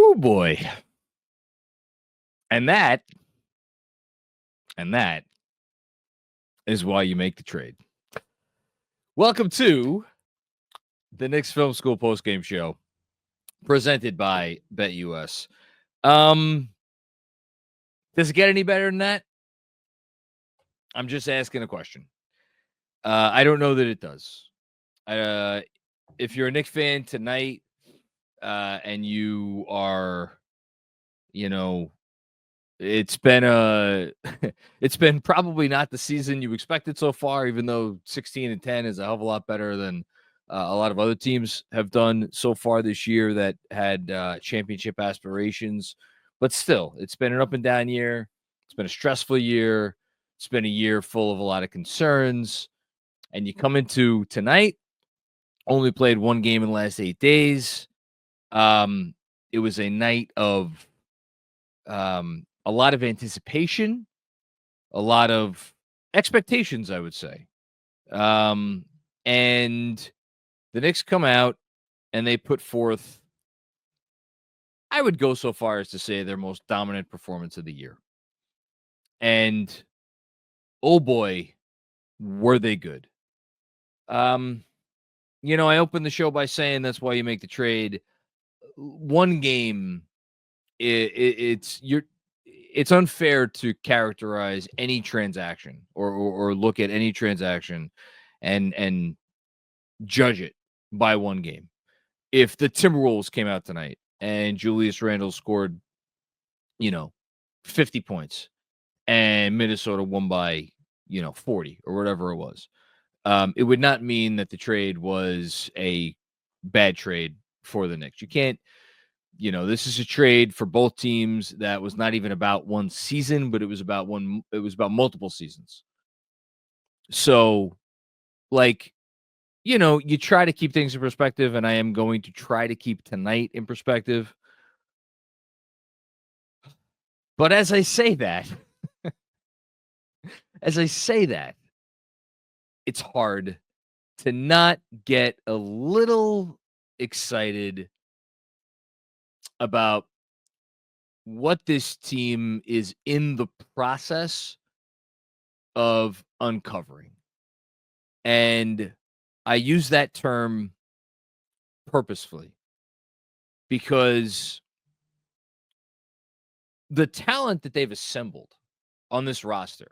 Woo boy. And that is why you make the trade. Welcome to the Knicks Film School Postgame Show, presented by BetUS. Does it get any better than that? I'm just asking a question. I don't know that it does. If you're a Knicks fan tonight, and you are, it's been it's been probably not the season you expected so far, even though 16-10 is a hell of a lot better than a lot of other teams have done so far this year that had championship aspirations. But still, it's been an up and down year. It's been a stressful year. It's been a year full of a lot of concerns. And you come into tonight, only played one game in the last 8 days. It was a night of a lot of anticipation, a lot of expectations, I would say. And the Knicks come out and they put forth, I would go so far as to say, their most dominant performance of the year. And oh boy, were they good. I opened the show by saying that's why you make the trade. One game, it's unfair to characterize any transaction or look at any transaction and judge it by one game. If the Timberwolves came out tonight and Julius Randle scored, 50 points and Minnesota won by, 40 or whatever it was, it would not mean that the trade was a bad trade for the Knicks. You can't, this is a trade for both teams that was not even about one season, but it was about multiple seasons. So, you try to keep things in perspective, and I am going to try to keep tonight in perspective. But as I say that, it's hard to not get a little excited about what this team is in the process of uncovering. And I use that term purposefully because the talent that they've assembled on this roster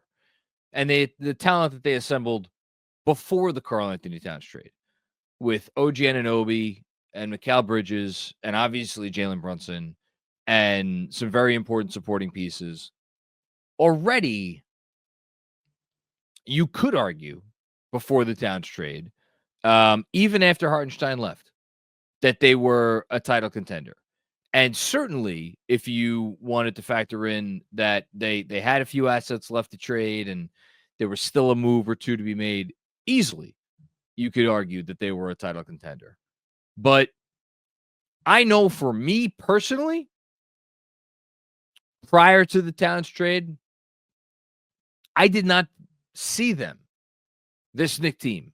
and the talent that they assembled before the Karl-Anthony Towns trade with OG Anunoby and Mikal Bridges and obviously Jalen Brunson and some very important supporting pieces. Already, you could argue before the Towns trade, even after Hartenstein left, that they were a title contender. And certainly, if you wanted to factor in that they had a few assets left to trade and there was still a move or two to be made, easily, you could argue that they were a title contender. But I know for me personally, prior to the Towns trade, I did not see them, this Knicks team,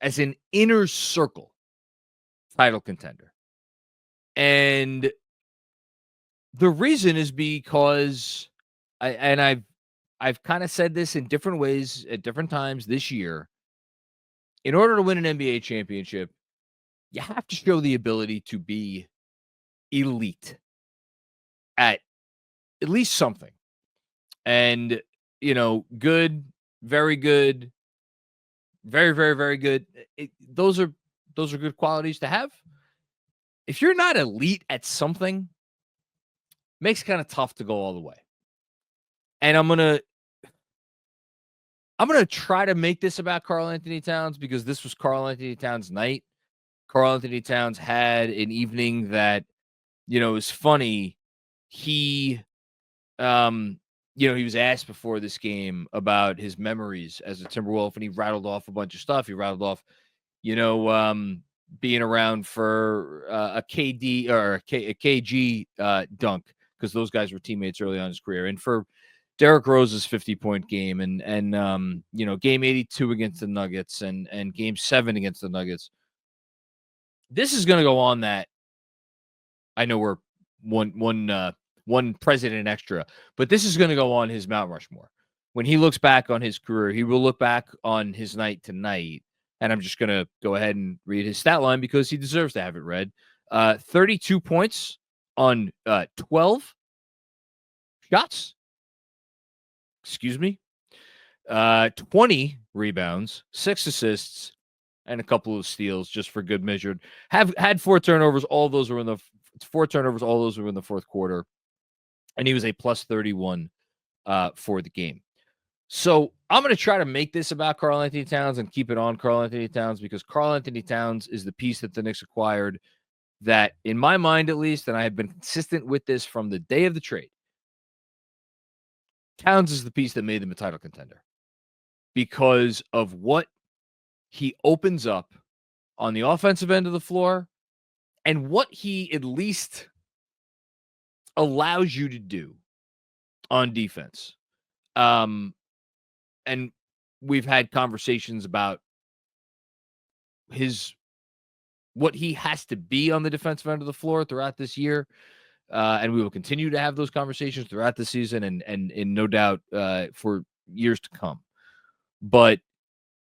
as an inner circle title contender. And the reason is because I've kind of said this in different ways at different times this year. In order to win an NBA championship, you have to show the ability to be elite at least something. And, good, very good, very, very, very good. Those are good qualities to have. If you're not elite at something, it makes it kind of tough to go all the way. And I'm going to try to make this about Karl-Anthony Towns because this was Karl-Anthony Towns' night. Karl-Anthony Towns had an evening that, is funny. He, he was asked before this game about his memories as a Timberwolf, and he rattled off a bunch of stuff. He rattled off, being around for a KD or a KG dunk because those guys were teammates early on in his career, and for Derrick Rose's 50-point game and game 82 against the Nuggets and game 7 against the Nuggets. This is going to go on that I know we're one president extra. But this is going to go on his Mount Rushmore. When he looks back on his career, he will look back on his night tonight. And I'm just going to go ahead and read his stat line because he deserves to have it read. 32 points on 12 shots. Excuse me. 20 rebounds, 6 assists, and a couple of steals just for good measure. Had 4 turnovers. All those were in the 4 turnovers. All those were in the fourth quarter. And he was a plus 31 for the game. So I'm going to try to make this about Karl-Anthony Towns and keep it on Karl-Anthony Towns because Karl-Anthony Towns is the piece that the Knicks acquired that, in my mind at least, and I have been consistent with this from the day of the trade, Towns is the piece that made them a title contender because of what he opens up on the offensive end of the floor and what he at least allows you to do on defense. And we've had conversations about what he has to be on the defensive end of the floor throughout this year. And we will continue to have those conversations throughout the season and no doubt for years to come. But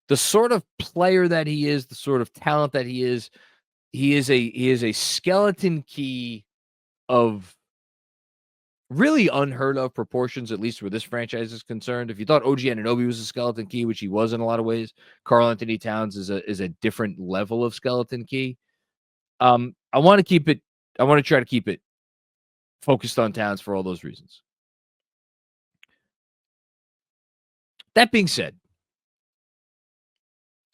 the sort of player that he is, the sort of talent that he is a skeleton key of really unheard of proportions, at least where this franchise is concerned. If you thought OG Anunoby was a skeleton key, which he was in a lot of ways, Karl-Anthony Towns is a different level of skeleton key. I want to try to keep it focused on Towns for all those reasons. That being said,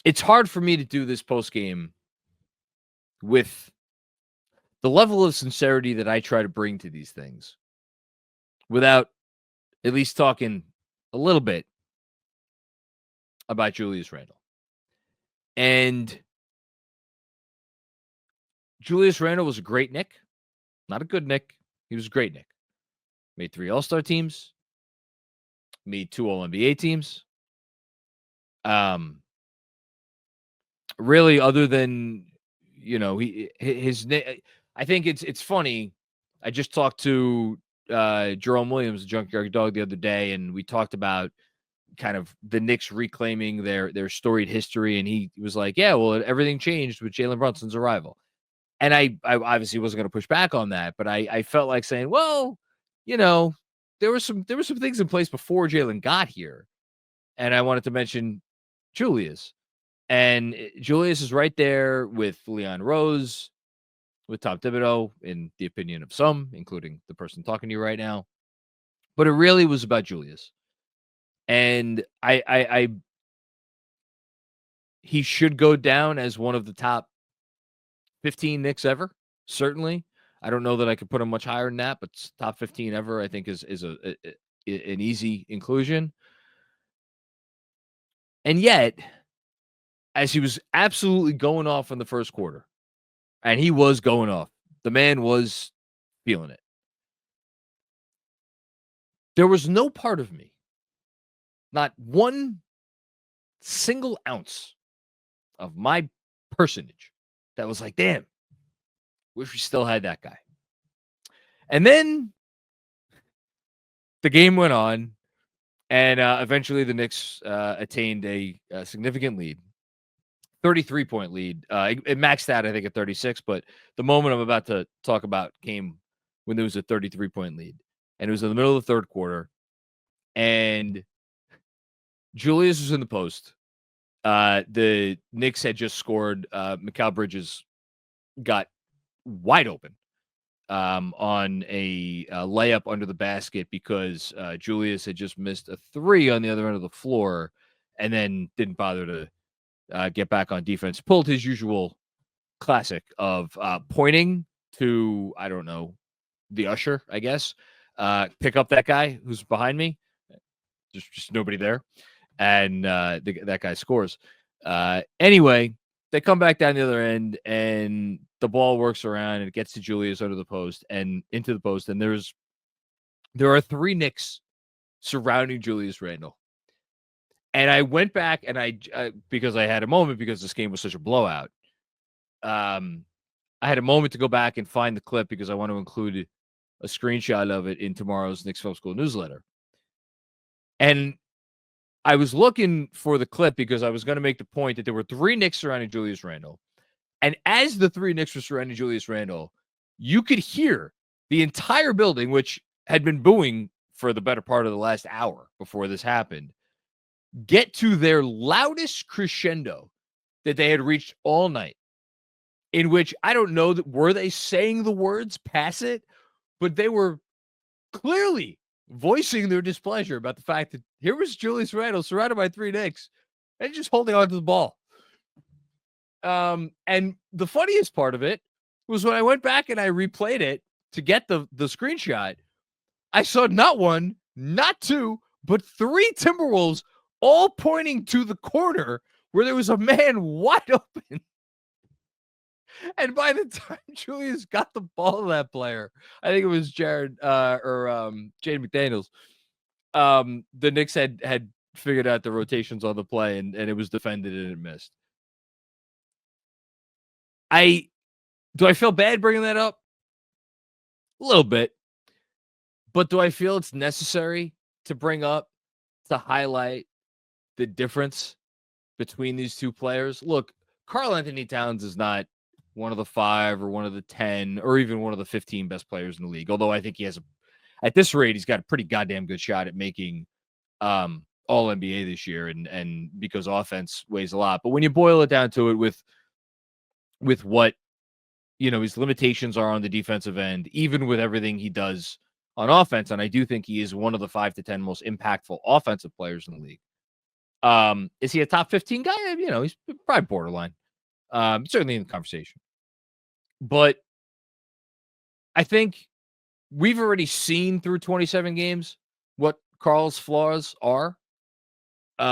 it's hard for me to do this post game with the level of sincerity that I try to bring to these things without at least talking a little bit about Julius Randle. And Julius Randle was a great Knick, not a good Knick. He was a great Knick. Made 3 All-Star teams, made 2 All-NBA teams. Really, other than, I think it's funny. I just talked to Jerome Williams, the Junkyard Dog, the other day, and we talked about kind of the Knicks reclaiming their storied history, and he was like, "Yeah, well, everything changed with Jalen Brunson's arrival." And I obviously wasn't going to push back on that, but I felt like saying, well, there were some things in place before Jalen got here, and I wanted to mention Julius. And Julius is right there with Leon Rose, with Tom Thibodeau, in the opinion of some, including the person talking to you right now. But it really was about Julius. And he should go down as one of the top 15 Knicks ever, certainly. I don't know that I could put him much higher than that, but top 15 ever, I think, is an easy inclusion. And yet, as he was absolutely going off in the first quarter, and he was going off, the man was feeling it. There was no part of me, not one single ounce of my personage, that was like, damn, wish we still had that guy. And then the game went on, and eventually the Knicks attained a significant lead. 33-point lead. It maxed out, I think, at 36, but the moment I'm about to talk about came when there was a 33-point lead. And it was in the middle of the third quarter. And Julius was in the post. The Knicks had just scored. Mikal Bridges got wide open on a layup under the basket because Julius had just missed a 3 on the other end of the floor and then didn't bother to get back on defense. Pulled his usual classic of pointing to, I don't know, the usher, I guess. Pick up that guy who's behind me. Just nobody there. And that guy scores. Anyway, they come back down the other end, and the ball works around, and it gets to Julius under the post and into the post. And there are 3 Knicks surrounding Julius Randle. And I went back and I because I had a moment because this game was such a blowout. I had a moment to go back and find the clip because I want to include a screenshot of it in tomorrow's Knicks Film School newsletter. And I was looking for the clip because I was going to make the point that there were 3 Knicks surrounding Julius Randle. And as the 3 Knicks were surrounding Julius Randle, you could hear the entire building, which had been booing for the better part of the last hour before this happened, get to their loudest crescendo that they had reached all night, in which I don't know that were they saying the words pass it, but they were clearly voicing their displeasure about the fact that here was Julius Randle surrounded by 3 Knicks and just holding on to the ball. And the funniest part of it was when I went back and I replayed it to get the screenshot, I saw not 1, not 2, but 3 Timberwolves all pointing to the corner where there was a man wide open. And by the time Julius got the ball to that player, I think it was Jaden McDaniels, the Knicks had figured out the rotations on the play, and it was defended and it missed. Do I feel bad bringing that up? A little bit. But do I feel it's necessary to bring up to highlight the difference between these two players? Look, Karl-Anthony Towns is not one of the 5 or one of the 10 or even one of the 15 best players in the league. Although I think he has at this rate, he's got a pretty goddamn good shot at making all NBA this year. And because offense weighs a lot, but when you boil it down to it with what, his limitations are on the defensive end, even with everything he does on offense. And I do think he is one of the 5 to 10 most impactful offensive players in the league. Is he a top 15 guy? He's probably borderline. Certainly in the conversation. But I think we've already seen through 27 games what Karl's flaws are. We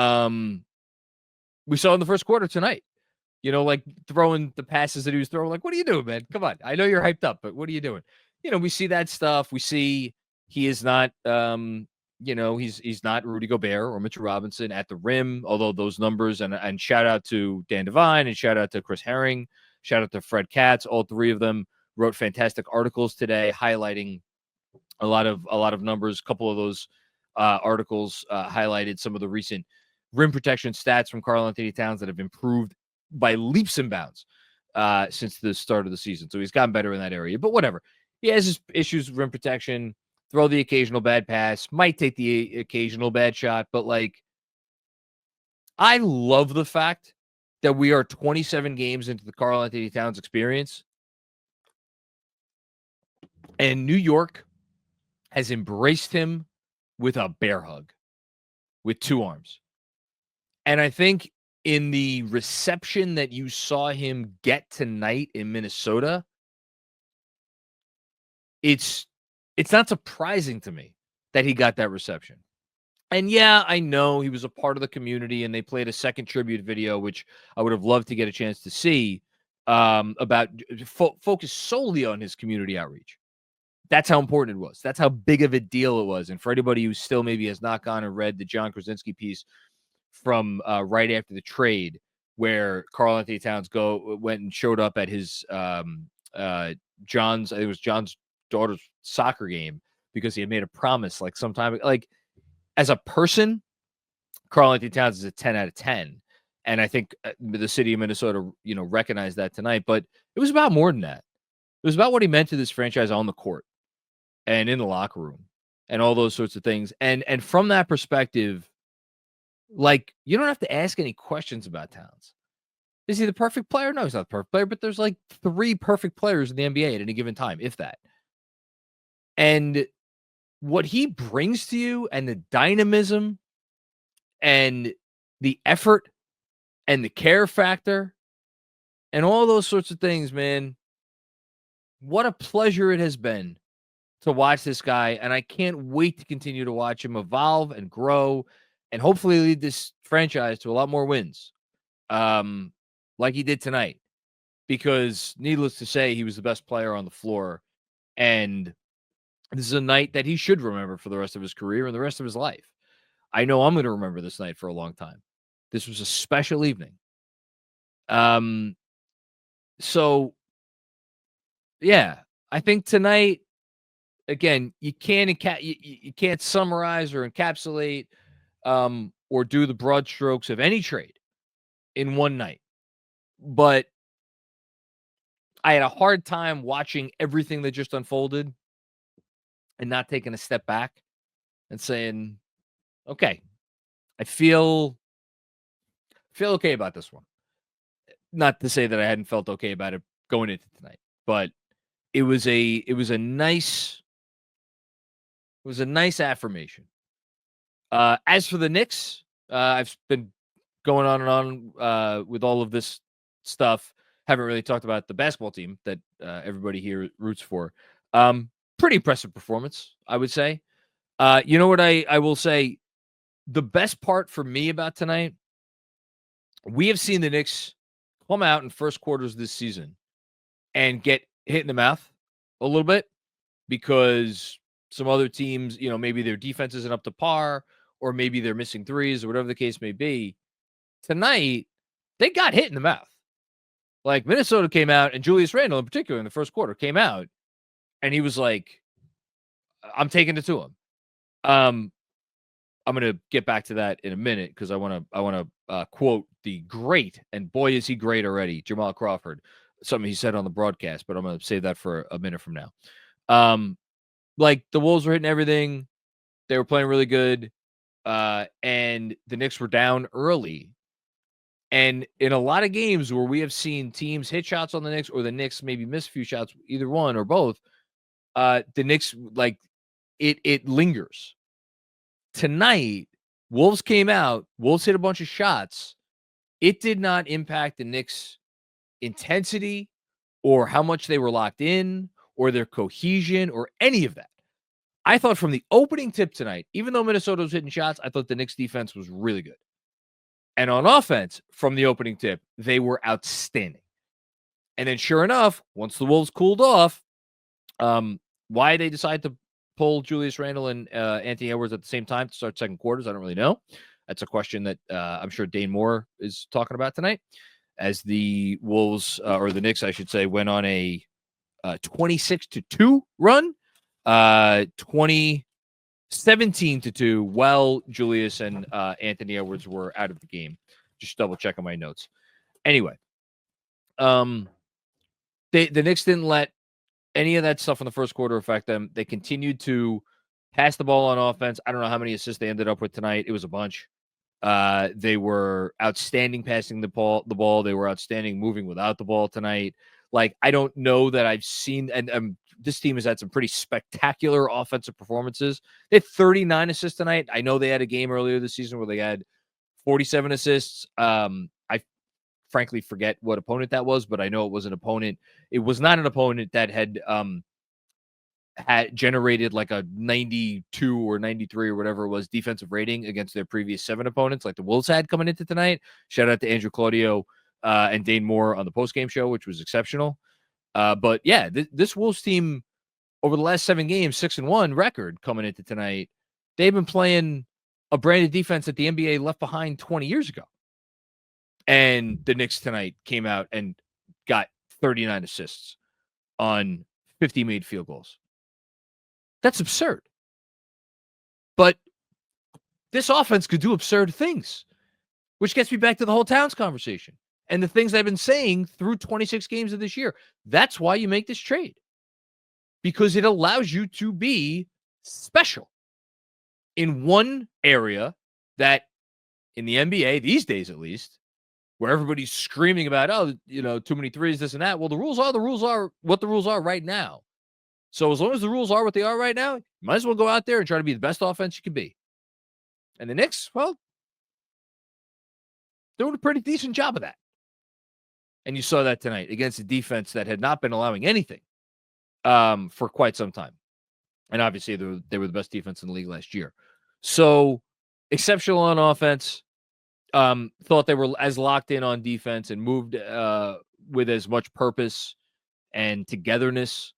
saw in the first quarter tonight, like throwing the passes that he was throwing. Like, what are you doing, man? Come on. I know you're hyped up, but what are you doing? We see that stuff. We see he is not, he's not Rudy Gobert or Mitchell Robinson at the rim, although those numbers and shout out to Dan Devine and shout out to Chris Herring, shout out to Fred Katz. All 3 of them wrote fantastic articles today highlighting a lot of numbers. A couple of those articles highlighted some of the recent rim protection stats from Karl-Anthony Towns that have improved by leaps and bounds since the start of the season. So he's gotten better in that area, but whatever. He has his issues with rim protection, throw the occasional bad pass, might take the occasional bad shot, but I love the fact that we are 27 games into the Karl-Anthony Towns experience, and New York has embraced him with a bear hug, with 2 arms. And I think in the reception that you saw him get tonight in Minnesota, it's not surprising to me that he got that reception. And yeah, I know he was a part of the community, and they played a second tribute video, which I would have loved to get a chance to see, about focus solely on his community outreach. That's how important it was. That's how big of a deal it was. And for anybody who still maybe has not gone and read the John Krasinski piece from right after the trade, where Karl-Anthony Towns went and showed up at his John's daughter's soccer game because he had made a promise sometime. As a person, Karl-Anthony Towns is a 10 out of 10. And I think the city of Minnesota, recognized that tonight. But it was about more than that. It was about what he meant to this franchise on the court and in the locker room and all those sorts of things. And from that perspective, you don't have to ask any questions about Towns. Is he the perfect player? No, he's not the perfect player, but there's 3 perfect players in the NBA at any given time, if that. And what he brings to you and the dynamism and the effort and the care factor and all those sorts of things, man, what a pleasure it has been to watch this guy. And I can't wait to continue to watch him evolve and grow and hopefully lead this franchise to a lot more wins, like he did tonight. Because needless to say, he was the best player on the floor. And this is a night that he should remember for the rest of his career and the rest of his life. I know I'm going to remember this night for a long time. This was a special evening. So, yeah, I think tonight again, you can't summarize or encapsulate or do the broad strokes of any trade in one night. But I had a hard time watching everything that just unfolded and not taking a step back and saying, okay, I feel okay about this one. Not to say that I hadn't felt okay about it going into tonight, but it was a nice affirmation. As for the Knicks, I've been going on and on with all of this stuff. Haven't really talked about the basketball team that everybody here roots for. Pretty impressive performance, I would say. You know what I will say? The best part for me about tonight, we have seen the Knicks come out in first quarters this season and get hit in the mouth a little bit because some other teams, maybe their defense isn't up to par or maybe they're missing threes or whatever the case may be. Tonight, they got hit in the mouth. Like Minnesota came out, and Julius Randle in particular in the first quarter came out, and he was like, I'm taking it to him. I'm going to get back to that in a minute because I want to quote the great, and boy, is he great already, Jamal Crawford, something he said on the broadcast, but I'm going to save that for a minute from now. Like the Wolves were hitting everything. They were playing really good. And the Knicks were down early. And in a lot of games where we have seen teams hit shots on the Knicks or the Knicks maybe miss a few shots, either one or both, the Knicks, like, it lingers. Tonight, Wolves came out. Wolves hit a bunch of shots. It did not impact the Knicks' intensity or how much they were locked in or their cohesion or any of that. I thought from the opening tip tonight, even though Minnesota was hitting shots, I thought the Knicks defense was really good. And on offense, from the opening tip, they were outstanding. And then sure enough, once the Wolves cooled off, why they decide to pull Julius Randle and Anthony Edwards at the same time to start second quarters, I don't really know. That's a question that I'm sure Dane Moore is talking about tonight as the Wolves, or the Knicks, I should say, went on a 26-2 run, 17-2, while Julius and Anthony Edwards were out of the game. Just double checking my notes. Anyway, the Knicks didn't let any of that stuff in the first quarter affect them. They continued to pass the ball on offense. I don't know how many assists they ended up with tonight. It was a bunch. They were outstanding passing the ball. They were outstanding moving without the ball tonight. Like, I don't know that I've seen, and this team has had some pretty spectacular offensive performances. They had 39 assists tonight. I know they had a game earlier this season where they had 47 assists. I frankly forget what opponent that was, but I know it was an opponent. It was not an opponent that had generated like a 92 or 93 or whatever it was defensive rating against their previous 7 opponents, like the Wolves had coming into tonight. Shout out to Andrew Claudio and Dane Moore on the postgame show, which was exceptional. But yeah, this Wolves team over the last 7 games, 6-1 record coming into tonight. They've been playing a brand of defense that the NBA left behind 20 years ago. And the Knicks tonight came out and got 39 assists on 50 made field goals. That's absurd. But this offense could do absurd things, which gets me back to the whole Towns conversation and the things I've been saying through 26 games of this year. That's why you make this trade, because it allows you to be special in one area that in the NBA these days, at least, where everybody's screaming about, too many threes, this and that. Well, the rules are what the rules are right now. So as long as the rules are what they are right now, you might as well go out there and try to be the best offense you can be. And the Knicks, well, doing a pretty decent job of that. And you saw that tonight against a defense that had not been allowing anything for quite some time. And obviously they were the best defense in the league last year. So exceptional on offense. Thought they were as locked in on defense and moved with as much purpose and togetherness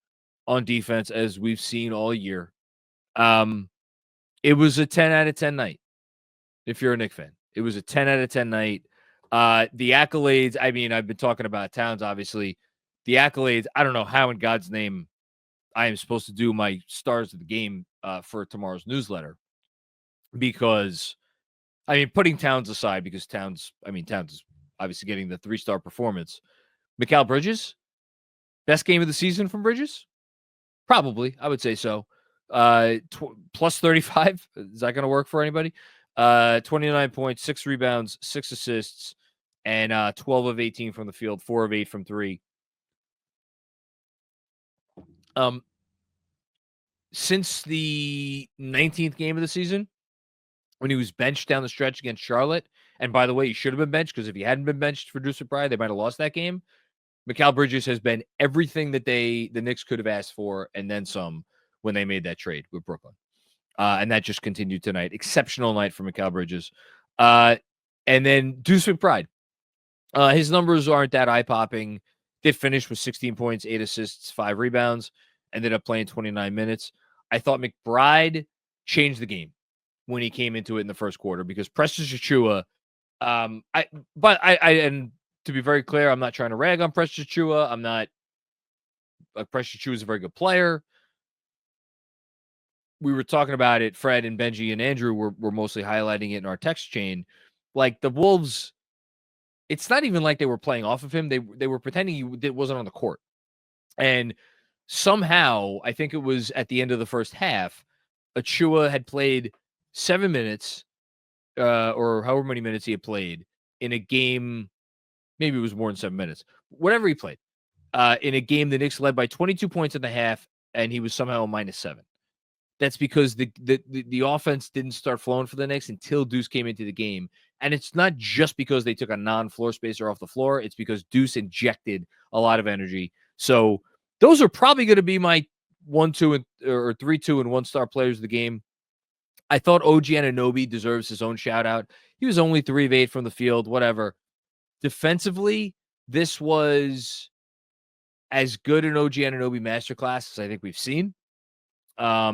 on defense as we've seen all year. It was a 10 out of 10 night. If you're a Knicks fan, it was a 10 out of 10 night. The accolades, I mean, I've been talking about Towns, obviously. The accolades, I don't know how in God's name I am supposed to do my stars of the game for tomorrow's newsletter because, I mean, putting Towns aside, because Towns is obviously getting the 3-star performance. Mikal Bridges, best game of the season from Bridges? Probably, I would say so. Plus 35. Is that going to work for anybody? 29 points, 6 rebounds, 6 assists, and 12 of 18 from the field, 4 of 8 from 3. Since the 19th game of the season, when he was benched down the stretch against Charlotte, and by the way, he should have been benched, because if he hadn't been benched for Deuce McBride, they might have lost that game. Mikal Bridges has been everything that the Knicks could have asked for, and then some, when they made that trade with Brooklyn. And that just continued tonight. Exceptional night for Mikal Bridges. And then Deuce McBride. His numbers aren't that eye-popping. Did finish with 16 points, 8 assists, 5 rebounds. Ended up playing 29 minutes. I thought McBride changed the game when he came into it in the first quarter, because Precious Achiuwa, and to be very clear, I'm not trying to rag on Precious Achiuwa. I'm not. Precious Achiuwa is a very good player. We were talking about it. Fred and Benji and Andrew were mostly highlighting it in our text chain. Like, the Wolves, it's not even like they were playing off of him. They were pretending he wasn't on the court. And somehow, I think it was at the end of the first half, Achiuwa had played 7 minutes, or however many minutes he had played in a game. Maybe it was more than 7 minutes. Whatever he played. In a game, the Knicks led by 22 points in the half, and he was somehow a -7. That's because the offense didn't start flowing for the Knicks until Deuce came into the game. And it's not just because they took a non-floor spacer off the floor. It's because Deuce injected a lot of energy. So those are probably going to be my 1, 2, or 3, 2, and 1-star players of the game. I thought OG Anunoby deserves his own shout-out. He was only 3 of 8 from the field, whatever. Defensively, this was as good an OG Anunoby masterclass as I think we've seen.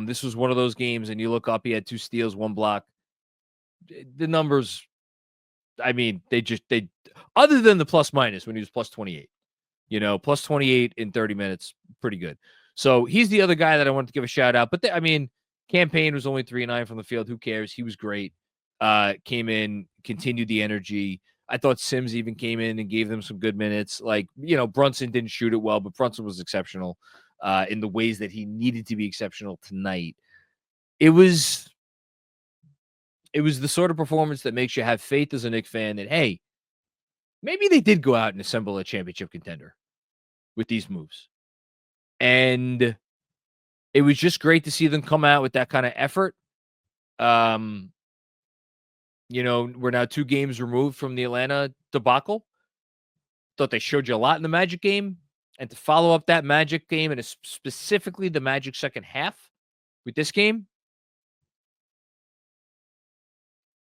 This was one of those games, and you look up, he had 2 steals, 1 block. The numbers, I mean, they other than the plus minus when he was plus 28, plus 28 in 30 minutes, pretty good. So he's the other guy that I wanted to give a shout out. But Campaign was only 3 of 9 from the field. Who cares? He was great. Came in, continued the energy. I thought Sims even came in and gave them some good minutes. Like, Brunson didn't shoot it well, but Brunson was exceptional in the ways that he needed to be exceptional tonight. It was the sort of performance that makes you have faith as a Knicks fan that, hey, maybe they did go out and assemble a championship contender with these moves. And it was just great to see them come out with that kind of effort. We're now 2 games removed from the Atlanta debacle. Thought they showed you a lot in the Magic game. And to follow up that Magic game, and specifically the Magic second half with this game,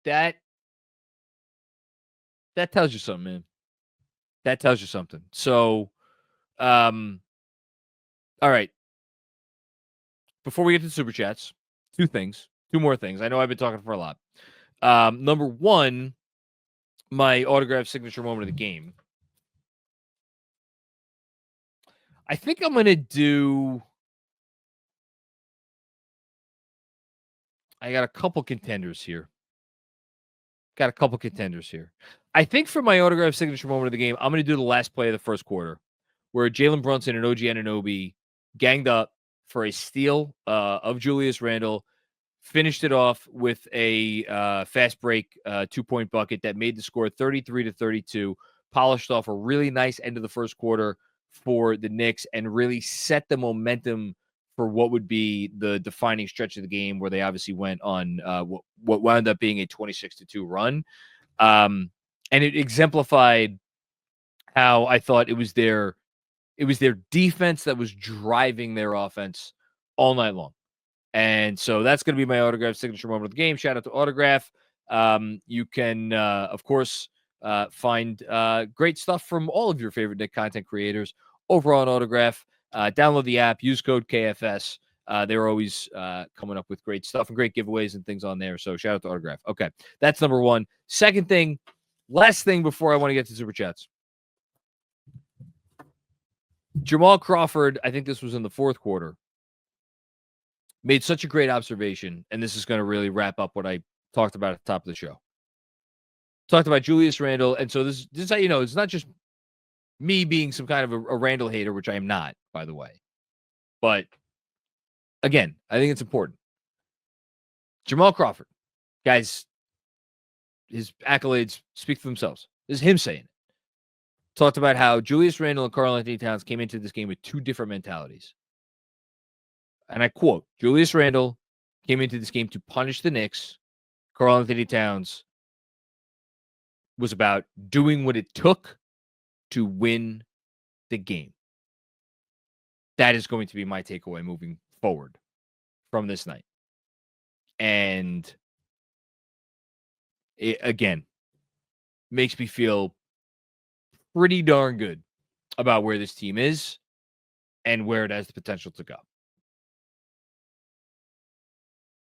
that tells you something, man. That tells you something. So, all right. Before we get to the Super Chats, 2 more things. I know I've been talking for a lot. Number 1, my autograph signature moment of the game. I think I'm going to do... I got a couple contenders here. I think for my autograph signature moment of the game, I'm going to do the last play of the first quarter, where Jalen Brunson and OG Anunoby ganged up for a steal of Julius Randle, finished it off with a fast break 2-point bucket that made the score 33-32, polished off a really nice end of the first quarter for the Knicks, and really set the momentum for what would be the defining stretch of the game, where they obviously went on what wound up being a 26-2 run. And it exemplified how I thought it was their defense that was driving their offense all night long. And so that's going to be my autograph signature moment of the game. Shout out to Autograph. You can, of course, find great stuff from all of your favorite Knick content creators over on Autograph. Download the app, use code KFS. They're always coming up with great stuff and great giveaways and things on there. So shout out to Autograph. Okay, that's number 1. Second thing, last thing before I want to get to Super Chats. Jamal Crawford, I think this was in the fourth quarter, made such a great observation, and this is going to really wrap up what I talked about at the top of the show. Talked about Julius Randle, and so this is how you know it's not just me being some kind of a Randle hater, which I am not, by the way. But again, I think it's important. Jamal Crawford, guys, his accolades speak for themselves. This is him saying it. Talked about how Julius Randle and Karl-Anthony Towns came into this game with two different mentalities. And I quote, Julius Randle came into this game to punish the Knicks. Karl-Anthony Towns was about doing what it took to win the game. That is going to be my takeaway moving forward from this night. And it, again, makes me feel pretty darn good about where this team is and where it has the potential to go.